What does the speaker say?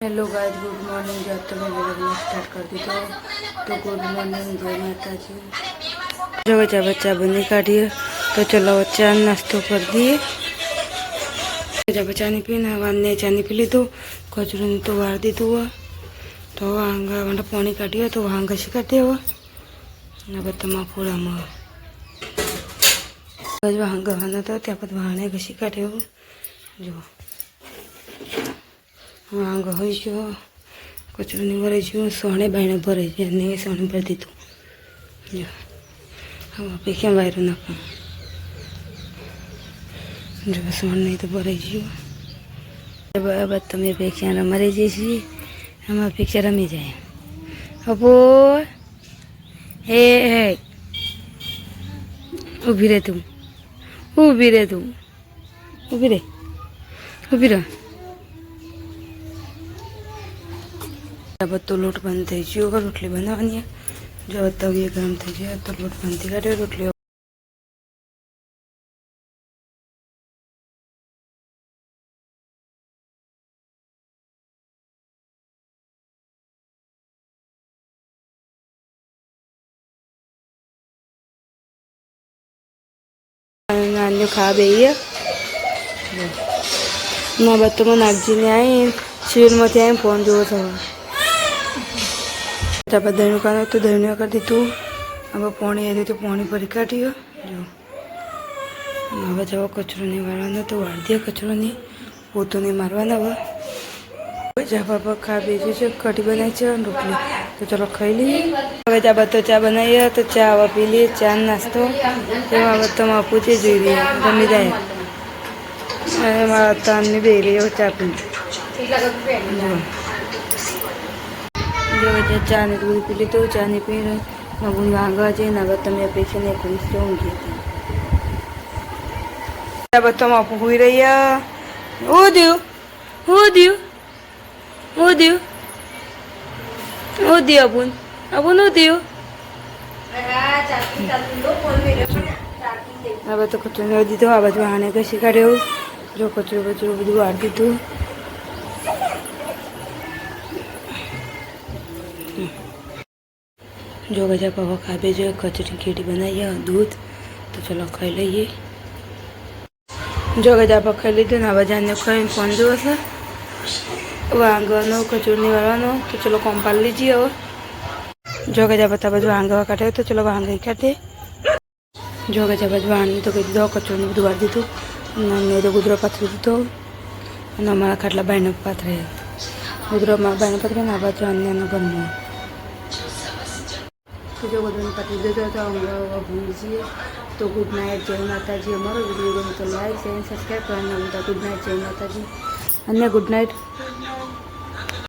Hello guys, good morning. जब तो मैं ब्लॉग स्टार्ट कर दी तो गुड मॉर्निंग, जय माता जी। जो बच्चा बच्चा बनी काटिए तो चलो बच्चा नाश्तो कर दिए। जब चानी पीना वाने चानी पी ली तो कचरू तो वार दी तो वांगा वाला पानी काटिए तो वांगा से काटे हुआ बत्तमा पूरा में वांगा वाना तो त्या पर वाने घसी काटे हो जो वांगा हो कचरू नहीं भरे सोने बायने भरे नहीं सोने भर दी तो हम अपेक्षा बाहर ना जो सोने नहीं तो भरे તમે અપેક્ષા રમારી જઈશી हम अपेक्षा रमी जाए अबो हे हे ऊभी रे तुम ऊभी रे तुम ऊभी रे ऊभी रह तो लोट बंद थी गई होगा रोटली बनानी जो तवी गरम थी जाए तो लोट बनती काटे रोटली नानी खा गई ना बच्चों में नागजी ने आई सीरियल में आई फोन जो जब धनिया का तो धनिया कर दी तू अब पानी आई तो पानी भरी काटियो जो अब जब कचरो नहीं मारवा तो वाड़ दिया कचरो नहीं पोतो नहीं मारवाना अब जब पापा खा बेचू से कटी बनाई रोटली तो चलो खाई ली હવે ચા તો ચા બનાવીએ તો ચા હવે પી લઈએ ચા નાસ્તો એમાં હવે તો પૂછી જોઈ રહી ગમી જાય અને મારા તારની બે રહી ચા પી જો ચા ને દૂધ પી લીધું ચા ને પી નવું વાંગવા જઈએ ને હવે તમે અપેક્ષા નહીં કરી તો ઊંઘી હતી બધામાં પૂરી રહી હું દ્યું અબુન અબુન દ્યું હવે તો કચરો દીધો આ બધું આને ઘસી કાઢ્યો જો કચરો કચરો બધું વાળી દીધું जो गजा पापा खाबे जो कचरी खीरी बनाई है दूध तो चलो खाई लीजिए जो गजा पापा खाई लीधु ना बजाने खाई फोन जो से वांगनो कचूरनी वाला तो चलो कम पाल लीजिए और जो गजा बता बाजू वांगा काटे तो चलो वांगा ही काटे जो गजा बाजू वाणी तो कही दो कचूरनी બધું વાળી દીધું ને તો ગુદરો પાથરી દીધો અને અમારા ખાટલા બાયને પાથરે ગુદરોમાં બાયને પાથરે ને આ બાજુ અન્યનો ઘરનો तो जो बदन पति देते तो हम लोग भूल लीजिए तो गुड नाइट, जय माता जी। हमारा वीडियो को तो लाइक शेयर सब्सक्राइब करना होता। गुड नाइट, जय माता जी। अन्य गुड नाइट।